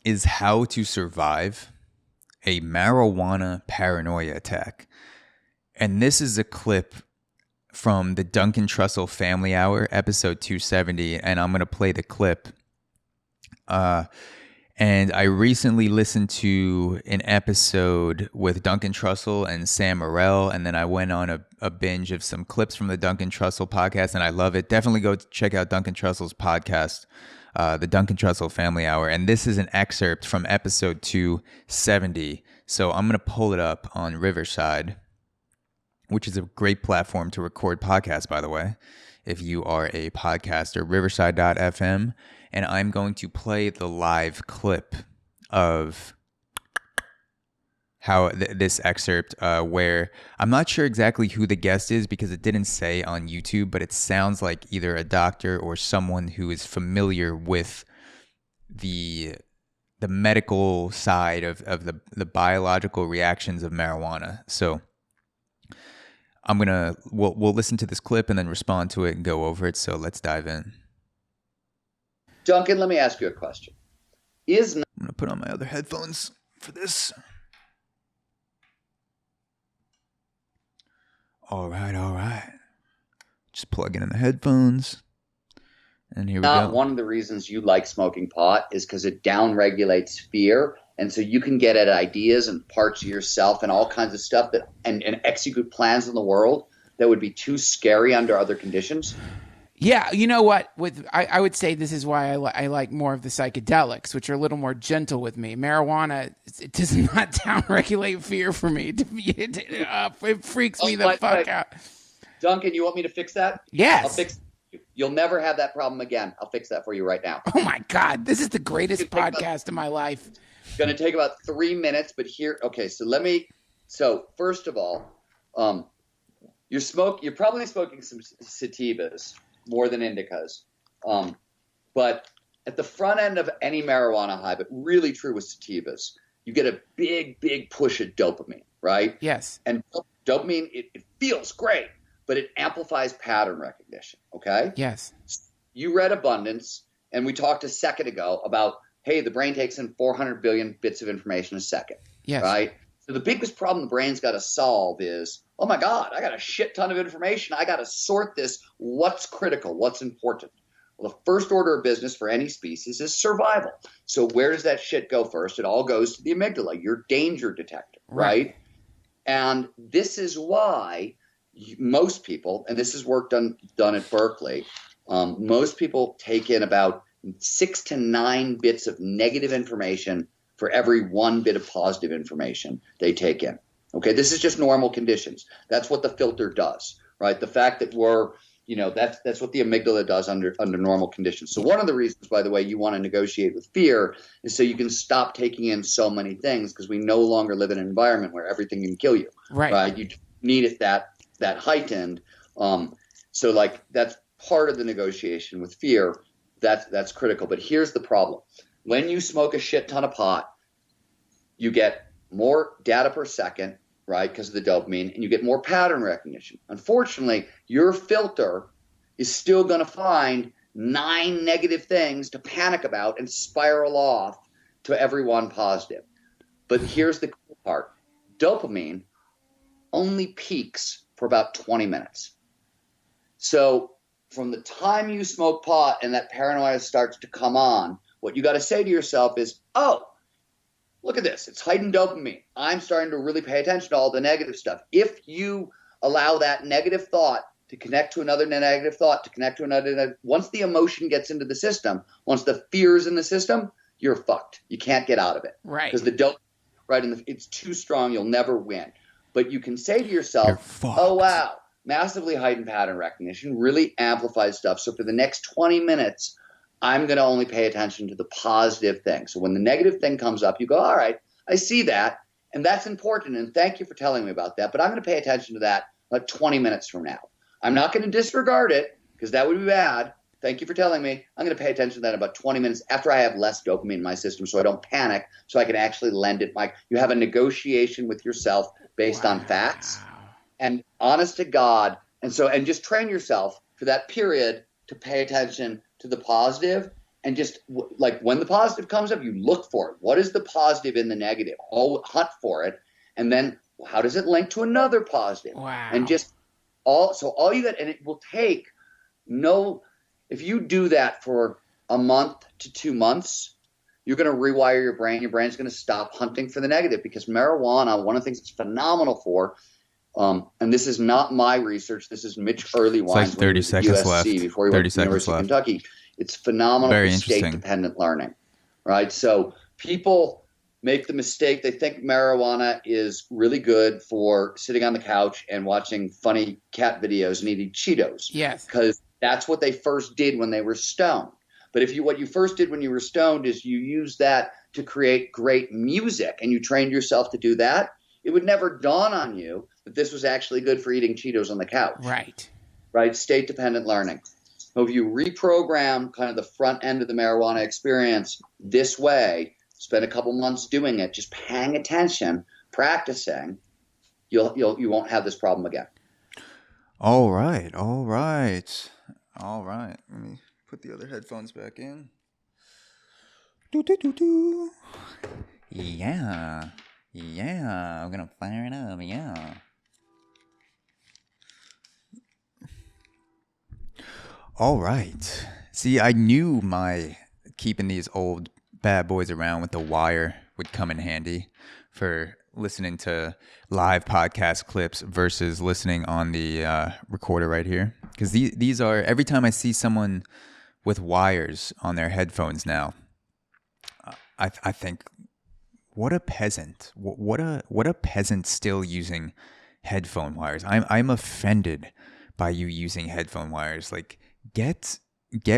is how to survive a marijuana paranoia attack. And this is a clip from the Duncan Trussell Family Hour, episode 270, and I'm going to play the clip. And I recently listened to an episode with Duncan Trussell and Sam Morrell, and then I went on a binge of some clips from the Duncan Trussell podcast, and I love it. Definitely go check out Duncan Trussell's podcast, the Duncan Trussell Family Hour, and this is an excerpt from episode 270. So I'm going to pull it up on Riverside, which is a great platform to record podcasts, by the way, if you are a podcaster, riverside.fm. And I'm going to play the live clip of how this excerpt where I'm not sure exactly who the guest is because it didn't say on YouTube, but it sounds like either a doctor or someone who is familiar with the medical side of the biological reactions of marijuana. So we'll listen to this clip and then respond to it and go over it. So let's dive in. Duncan, let me ask you a question. I'm going to put on my other headphones for this. All right. Just plugging in the headphones. And here we go. One of the reasons you like smoking pot is because it downregulates fear. And so you can get at ideas and parts of yourself and all kinds of stuff that and execute plans in the world that would be too scary under other conditions. Yeah, you know what? I would say this is why I like more of the psychedelics, which are a little more gentle with me. Marijuana, it does not downregulate fear for me. It freaks me the fuck out. Duncan, you want me to fix that? Yes. I'll fix it. You'll never have that problem again. I'll fix that for you right now. Oh my God, this is the greatest podcast of my life. It's going to take about 3 minutes, but here, okay. So first of all, you're probably smoking some sativas more than indicas. But at the front end of any marijuana high, but really true with sativas, you get a big push of dopamine, right? Yes. And dopamine, it feels great, but it amplifies pattern recognition, okay? Yes. You read Abundance, and we talked a second ago about, hey, the brain takes in 400 billion bits of information a second, yes, right? So the biggest problem the brain's got to solve is, oh my God, I got a shit ton of information. I got to sort this. What's critical? What's important? Well, the first order of business for any species is survival. So where does that shit go first? It all goes to the amygdala, your danger detector, right? And this is why most people, and this is work done at Berkeley, most people take in about 6 to 9 bits of negative information for every 1 bit of positive information they take in. Okay, this is just normal conditions. That's what the filter does, right? The fact that that's what the amygdala does under normal conditions. So one of the reasons, by the way, you want to negotiate with fear is so you can stop taking in so many things, because we no longer live in an environment where everything can kill you, right? You need it that heightened. So like that's part of the negotiation with fear. That's critical. But here's the problem. When you smoke a shit ton of pot, you get more data per second, right, because of the dopamine, and you get more pattern recognition. Unfortunately, your filter is still going to find 9 negative things to panic about and spiral off to every one positive. But here's the cool part. Dopamine only peaks for about 20 minutes. So from the time you smoke pot and that paranoia starts to come on, what you got to say to yourself is, oh, look at this. It's heightened dopamine. I'm starting to really pay attention to all the negative stuff. If you allow that negative thought to connect to another negative thought, to connect to another, once the emotion gets into the system, once the fear is in the system, you're fucked. You can't get out of it. Right. Because the dopamine, right, it's too strong. You'll never win. But you can say to yourself, oh, wow, massively heightened pattern recognition really amplifies stuff. So for the next 20 minutes, I'm going to only pay attention to the positive thing. So when the negative thing comes up, you go, all right, I see that, and that's important, and thank you for telling me about that, but I'm going to pay attention to that like 20 minutes from now. I'm not going to disregard it because that would be bad. Thank you for telling me. I'm going to pay attention to that in about 20 minutes after I have less dopamine in my system so I don't panic, so I can actually lend it. You have a negotiation with yourself based on facts and honest to God. And just train yourself for that period to pay attention to the positive and just like when the positive comes up, you look for it. What is the positive in the negative? Hunt for it. And then how does it link to another positive? Wow. And just all you got, and it will take if you do that for a month to 2 months, you're going to rewire your brain. Your brain's going to stop hunting for the negative, because marijuana, one of the things it's phenomenal for, and this is not my research, this is Mitch Earlywine's, like 30 seconds USC, left. before he went to the University of Kentucky. It's phenomenal Very for state-dependent learning, right? So people make the mistake. They think marijuana is really good for sitting on the couch and watching funny cat videos and eating Cheetos. Yes. Because that's what they first did when they were stoned. But what you first did when you were stoned is you used that to create great music, and you trained yourself to do that, it would never dawn on you that this was actually good for eating Cheetos on the couch. Right. Right? State-dependent learning. So if you reprogram kind of the front end of the marijuana experience this way, spend a couple months doing it, just paying attention, practicing, you won't have this problem again. All right. Let me put the other headphones back in. Yeah. I'm gonna fire it up. Yeah. All right. See, I knew my keeping these old bad boys around with the wire would come in handy for listening to live podcast clips versus listening on the recorder right here. Because these are, every time I see someone with wires on their headphones now, I think, what a peasant. What a peasant still using headphone wires. I'm offended by you using headphone wires. Like, get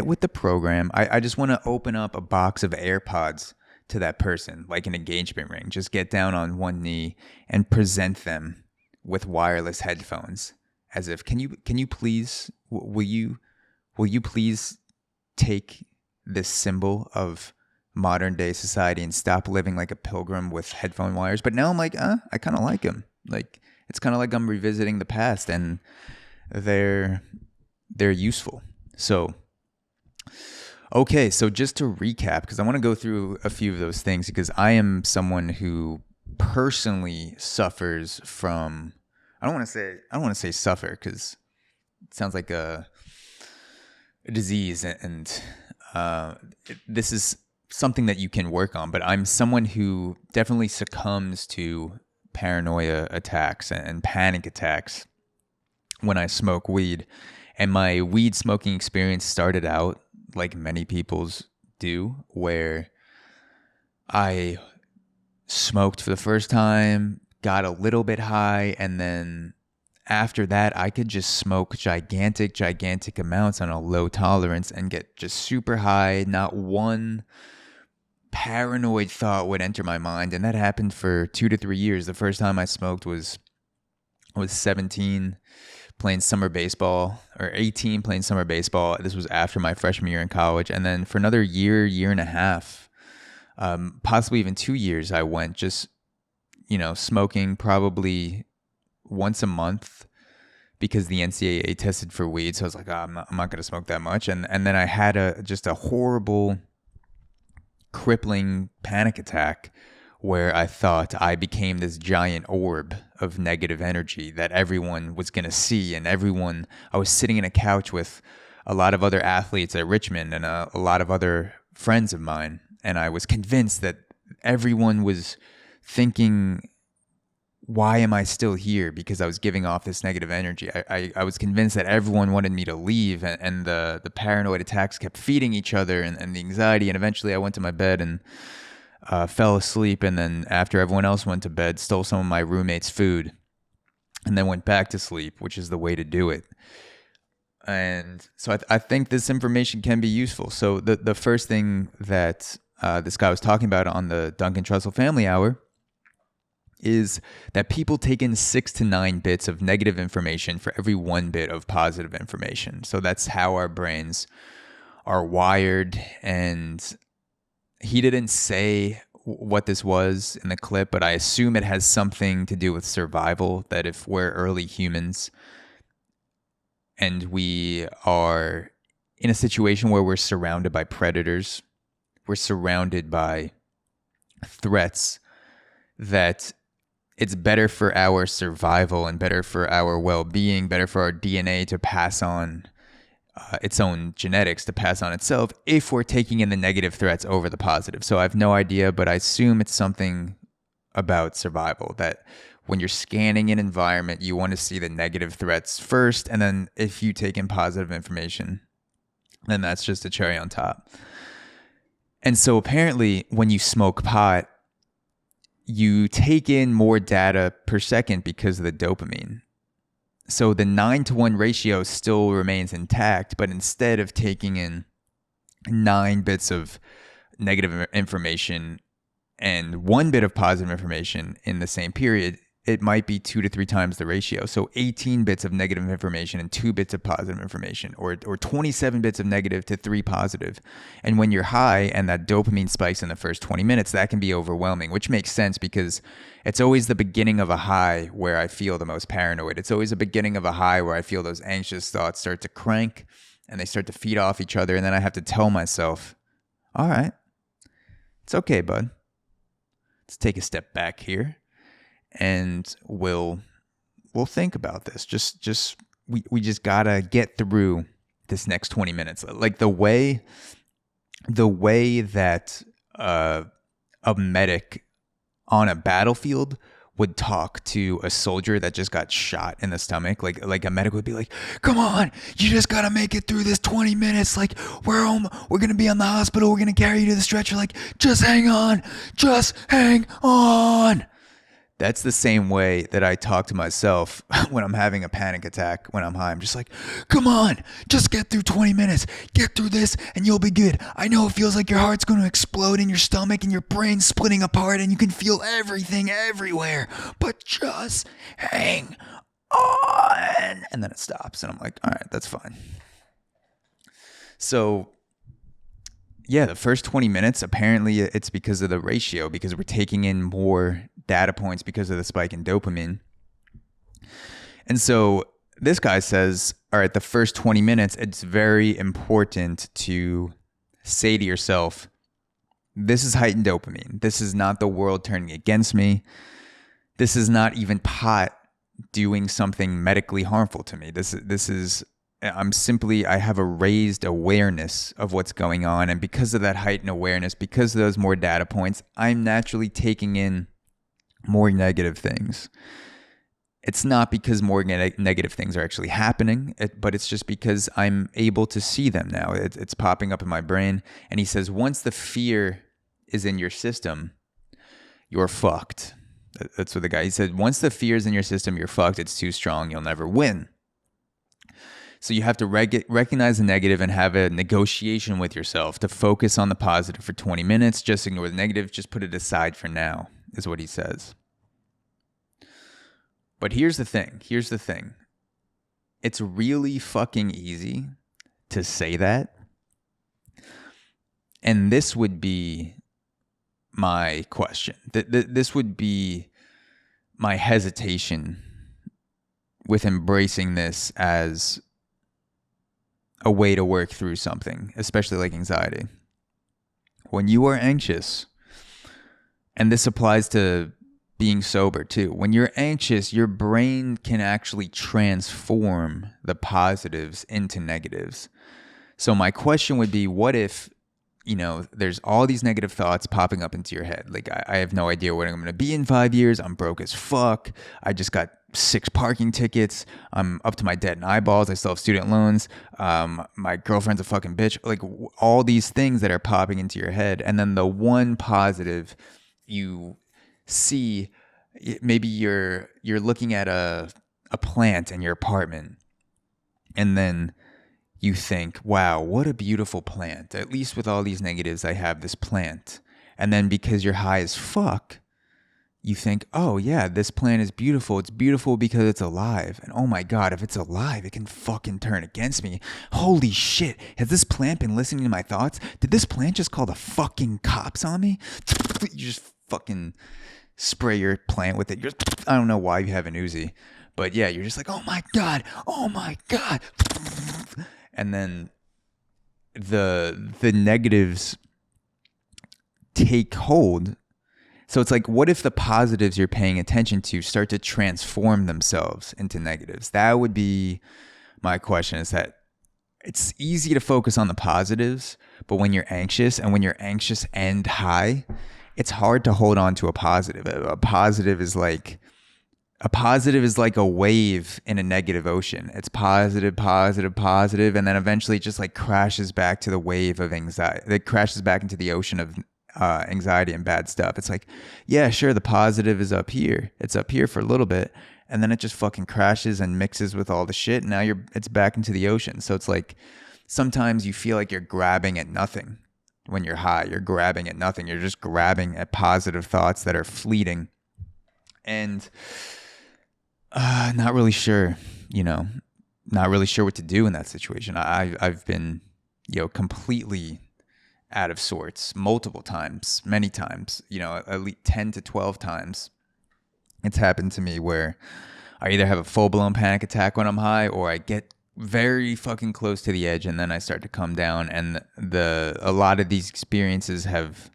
with the program. I just want to open up a box of AirPods to that person, like an engagement ring. Just get down on one knee and present them with wireless headphones, as if, can you please, will you please take this symbol of modern day society and stop living like a pilgrim with headphone wires? But now I'm like, I kind of like them. Like, it's kind of like I'm revisiting the past, and they're useful. So, okay, so just to recap, because I want to go through a few of those things, because I am someone who personally suffers from, I don't want to say suffer, because it sounds like a disease, and this is something that you can work on, but I'm someone who definitely succumbs to paranoia attacks and panic attacks when I smoke weed. And my weed smoking experience started out like many people's do, where I smoked for the first time, got a little bit high, and then after that, I could just smoke gigantic amounts on a low tolerance and get just super high. Not one paranoid thought would enter my mind. And that happened for 2 to 3 years. The first time I smoked was 17, playing summer baseball, or 18, playing summer baseball. This was after my freshman year in college. And then for another year and a half, possibly even 2 years, I went just, smoking probably once a month, because the NCAA tested for weed. So I was like, I'm not going to smoke that much. And then I had just a horrible, crippling panic attack where I thought I became this giant orb of negative energy that everyone was going to see. And I was sitting in a couch with a lot of other athletes at Richmond and a lot of other friends of mine. And I was convinced that everyone was thinking, why am I still here? Because I was giving off this negative energy. I was convinced that everyone wanted me to leave, and the paranoid attacks kept feeding each other, and the anxiety. And eventually I went to my bed and fell asleep. And then after everyone else went to bed, stole some of my roommate's food and then went back to sleep, which is the way to do it. And so I think this information can be useful. So the first thing that this guy was talking about on the Duncan Trussell Family Hour is that people take in 6 to 9 bits of negative information for every 1 bit of positive information. So that's how our brains are wired. And he didn't say what this was in the clip, but I assume it has something to do with survival, that if we're early humans and we are in a situation where we're surrounded by predators, we're surrounded by threats, that it's better for our survival and better for our well-being, better for our DNA to pass on its own genetics, to pass on itself, if we're taking in the negative threats over the positive. So I have no idea, but I assume it's something about survival, that when you're scanning an environment, you want to see the negative threats first, and then if you take in positive information, then that's just a cherry on top. And so apparently when you smoke pot, you take in more data per second because of the dopamine. So the 9-to-1 ratio still remains intact, but instead of taking in 9 bits of negative information and 1 bit of positive information in the same period, it might be 2 to 3 times the ratio. So 18 bits of negative information and 2 bits of positive information, or 27 bits of negative to 3 positive. And when you're high and that dopamine spikes in the first 20 minutes, that can be overwhelming, which makes sense because it's always the beginning of a high where I feel the most paranoid. It's always the beginning of a high where I feel those anxious thoughts start to crank and they start to feed off each other. And then I have to tell myself, all right, it's okay, bud. Let's take a step back here. And we'll think about this. We just gotta get through this next 20 minutes. Like the way that a medic on a battlefield would talk to a soldier that just got shot in the stomach. Like a medic would be like, "Come on, you just gotta make it through this 20 minutes. Like we're home. We're gonna be on the hospital. We're gonna carry you to the stretcher. Like just hang on, just hang on." That's the same way that I talk to myself when I'm having a panic attack when I'm high. I'm just like, come on, just get through 20 minutes. Get through this and you'll be good. I know it feels like your heart's going to explode in your stomach and your brain's splitting apart and you can feel everything everywhere. But just hang on. And then it stops. And I'm like, all right, that's fine. So yeah, the first 20 minutes, apparently it's because of the ratio, because we're taking in more data points because of the spike in dopamine. And so this guy says, all right, the first 20 minutes, it's very important to say to yourself, this is heightened dopamine. This is not the world turning against me. This is not even pot doing something medically harmful to me. This is I have a raised awareness of what's going on. And because of that heightened awareness, because of those more data points, I'm naturally taking in more negative things. It's not because more negative things are actually happening, but it's just because I'm able to see them now. It's popping up in my brain. And he says, once the fear is in your system, you're fucked. That's what he said. Once the fear is in your system, you're fucked. It's too strong. You'll never win. So you have to recognize the negative and have a negotiation with yourself to focus on the positive for 20 minutes. Just ignore the negative. Just put it aside for now, is what he says. But here's the thing. It's really fucking easy to say that. And this would be my question. This would be my hesitation with embracing this as a way to work through something, especially like anxiety. When you are anxious, and this applies to being sober too, when you're anxious, your brain can actually transform the positives into negatives. So my question would be, what if, there's all these negative thoughts popping up into your head? Like, I have no idea where I'm going to be in 5 years. I'm broke as fuck. I just got 6 parking tickets. I'm up to my debt and eyeballs. I still have student loans. My girlfriend's a fucking bitch. Like all these things that are popping into your head. And then the one positive you see, maybe you're looking at a plant in your apartment, and then you think, wow, what a beautiful plant. At least with all these negatives, I have this plant. And then because you're high as fuck, you think, oh yeah, this plant is beautiful. It's beautiful because it's alive. And oh my God, if it's alive, it can fucking turn against me. Holy shit. Has this plant been listening to my thoughts? Did this plant just call the fucking cops on me? You just fucking spray your plant with it. I don't know why you have an Uzi, but yeah, you're just like, oh my God. And then the negatives take hold. So it's like, what if the positives you're paying attention to start to transform themselves into negatives? That would be my question, is that it's easy to focus on the positives, but when you're anxious and high, it's hard to hold on to a positive. A positive is like a wave in a negative ocean. It's positive, positive, positive, and then eventually it just like crashes back to the wave of anxiety. It crashes back into the ocean of anxiety and bad stuff. It's like, yeah, sure, the positive is up here. It's up here for a little bit, and then it just fucking crashes and mixes with all the shit. And now it's back into the ocean. So it's like sometimes you feel like you're grabbing at nothing when you're high. You're grabbing at nothing. You're just grabbing at positive thoughts that are fleeting, and not really sure what to do in that situation. I've been, completely out of sorts multiple times, many times, at least 10 to 12 times. It's happened to me where I either have a full-blown panic attack when I'm high, or I get very fucking close to the edge and then I start to come down. And a lot of these experiences have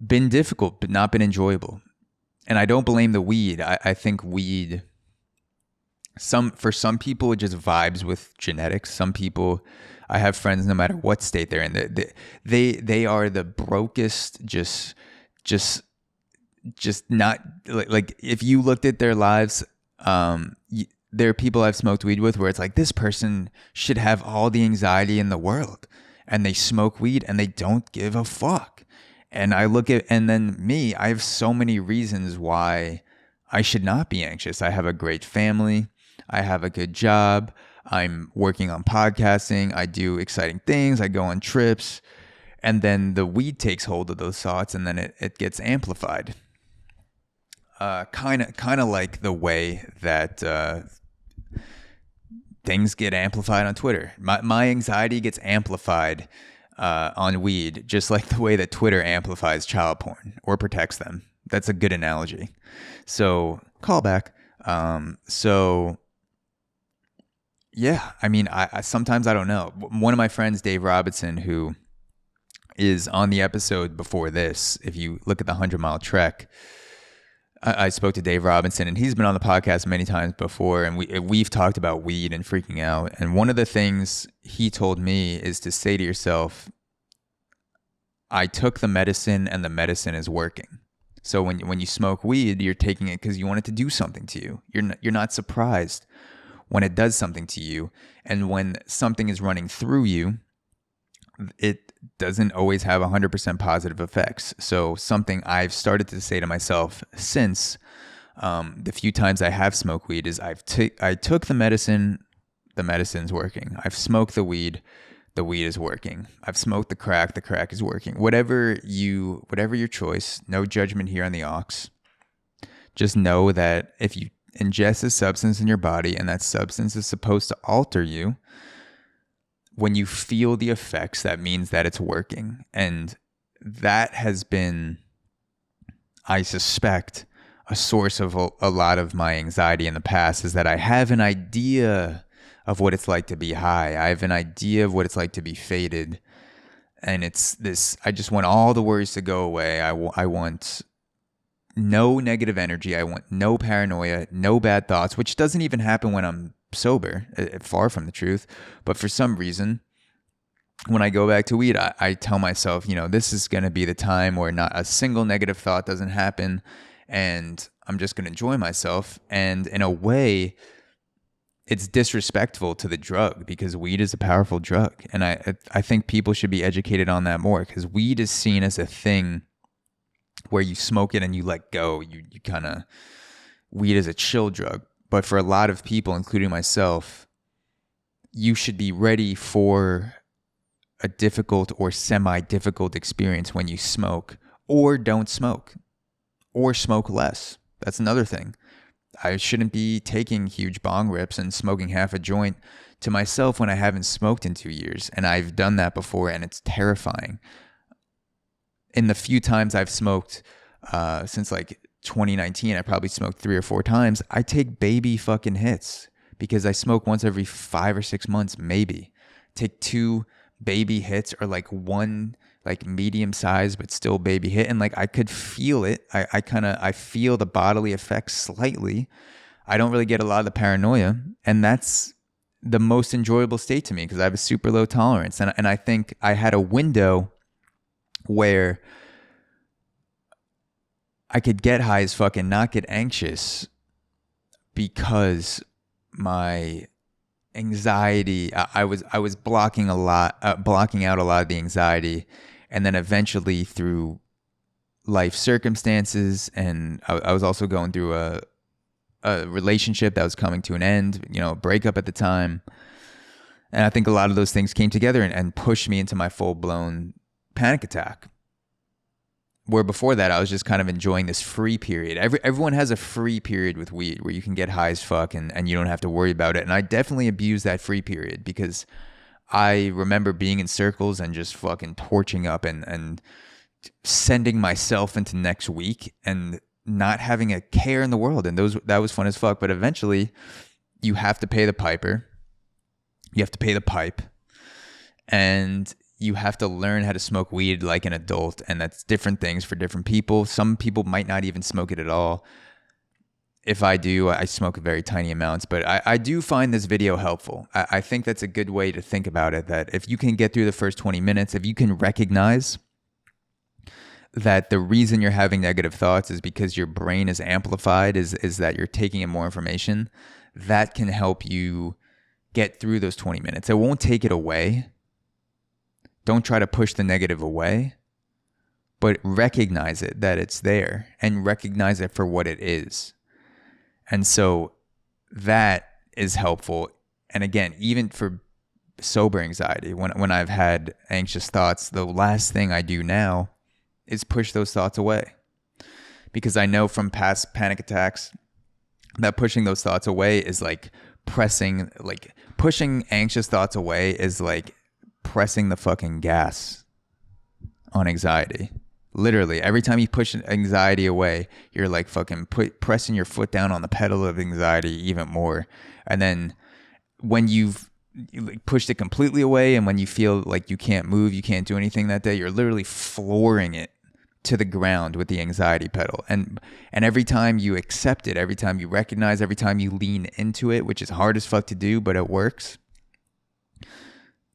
been difficult, but not been enjoyable. And I don't blame the weed. I think weed, for some people, it just vibes with genetics. Some people, I have friends, no matter what state they're in, they are the brokest, just not like if you looked at their lives, there are people I've smoked weed with where it's like, this person should have all the anxiety in the world, and they smoke weed and they don't give a fuck. And then me, I have so many reasons why I should not be anxious. I have a great family. I have a good job. I'm working on podcasting. I do exciting things. I go on trips. And then the weed takes hold of those thoughts, and then it gets amplified. Kind of like the way that things get amplified on Twitter. My anxiety gets amplified on weed, just like the way that Twitter amplifies child porn or protects them. That's a good analogy. So, callback. So, yeah, I mean, I sometimes I don't know. One of my friends, Dave Robinson, who is on the episode before this, if you look at the 100-mile trek, I spoke to Dave Robinson, and he's been on the podcast many times before, and we've talked about weed and freaking out. And one of the things he told me is to say to yourself, I took the medicine and the medicine is working. So when you smoke weed, you're taking it because you want it to do something to you. You're not surprised when it does something to you. And when something is running through you, it doesn't always have 100% positive effects. So something I've started to say to myself since the few times I have smoked weed is I took the medicine's working. I've smoked the weed is working. I've smoked the crack is working. Whatever your choice, no judgment here on the aux. Just know that if you ingest a substance in your body and that substance is supposed to alter you, when you feel the effects, that means that it's working. And that has been, I suspect, a source of a lot of my anxiety in the past, is that I have an idea of what it's like to be high. I have an idea of what it's like to be faded. And it's this, I just want all the worries to go away. I want no negative energy. I want no paranoia, no bad thoughts, which doesn't even happen when I'm sober, far from the truth. But for some reason, when I go back to weed, I tell myself, this is going to be the time where not a single negative thought doesn't happen, and I'm just going to enjoy myself. And in a way, it's disrespectful to the drug, because weed is a powerful drug. And I think people should be educated on that more, because weed is seen as a thing where you smoke it and you let go. You kind of, weed is a chill drug. But for a lot of people, including myself, you should be ready for a difficult or semi-difficult experience when you smoke, or don't smoke, or smoke less. That's another thing. I shouldn't be taking huge bong rips and smoking half a joint to myself when I haven't smoked in 2 years. And I've done that before, and it's terrifying. In the few times I've smoked since like 2019, I probably smoked 3 or 4 times. I take baby fucking hits because I smoke once every 5 or 6 months, maybe. Take 2, baby hits or like one like medium size but still baby hit, and like I could feel it. I feel the bodily effects slightly. I don't really get a lot of the paranoia, and that's the most enjoyable state to me because I have a super low tolerance. And I think I had a window where I could get high as fuck and not get anxious because my anxiety, I was blocking out a lot of the anxiety, and then eventually through life circumstances, and I was also going through a relationship that was coming to an end, a breakup at the time, and I think a lot of those things came together and pushed me into my full-blown panic attack. Where before that, I was just kind of enjoying this free period. Everyone has a free period with weed where you can get high as fuck and you don't have to worry about it. And I definitely abused that free period because I remember being in circles and just fucking torching up and sending myself into next week and not having a care in the world. And that was fun as fuck. But eventually, you have to pay the piper. You have to pay the pipe. And you have to learn how to smoke weed like an adult, and that's different things for different people. Some people might not even smoke it at all. If I do, I smoke very tiny amounts, but I do find this video helpful. I think that's a good way to think about it, that if you can get through the first 20 minutes, if you can recognize that the reason you're having negative thoughts is because your brain is amplified, is that you're taking in more information, that can help you get through those 20 minutes. It won't take it away. Don't try to push the negative away, but recognize it, that it's there, and recognize it for what it is. And so that is helpful. And again, even for sober anxiety, when I've had anxious thoughts, the last thing I do now is push those thoughts away. Because I know from past panic attacks that pushing those thoughts away is like pushing anxious thoughts away is like pressing the fucking gas on anxiety. Literally, every time you push anxiety away, you're like fucking pressing your foot down on the pedal of anxiety even more. And then when you've pushed it completely away, and when you feel like you can't move, you can't do anything that day, you're literally flooring it to the ground with the anxiety pedal. And every time you accept it, every time you recognize, every time you lean into it, which is hard as fuck to do, but it works,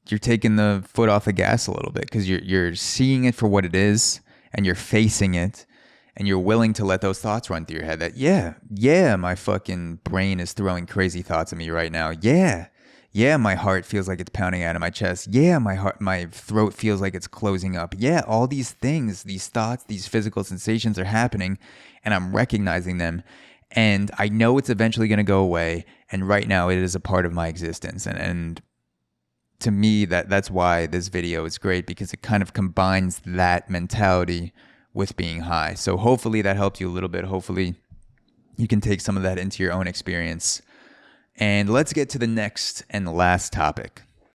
you're taking the foot off the gas a little bit because you're seeing it for what it is, and you're facing it, and you're willing to let those thoughts run through your head that, yeah, my fucking brain is throwing crazy thoughts at me right now. Yeah, my heart feels like it's pounding out of my chest. Yeah, my throat feels like it's closing up. Yeah, all these things, these thoughts, these physical sensations are happening, and I'm recognizing them. And I know it's eventually going to go away, and right now it is a part of my existence. And to me, that's why this video is great, because it kind of combines that mentality with being high. So hopefully that helped you a little bit. Hopefully you can take some of that into your own experience. And let's get to the next and last topic.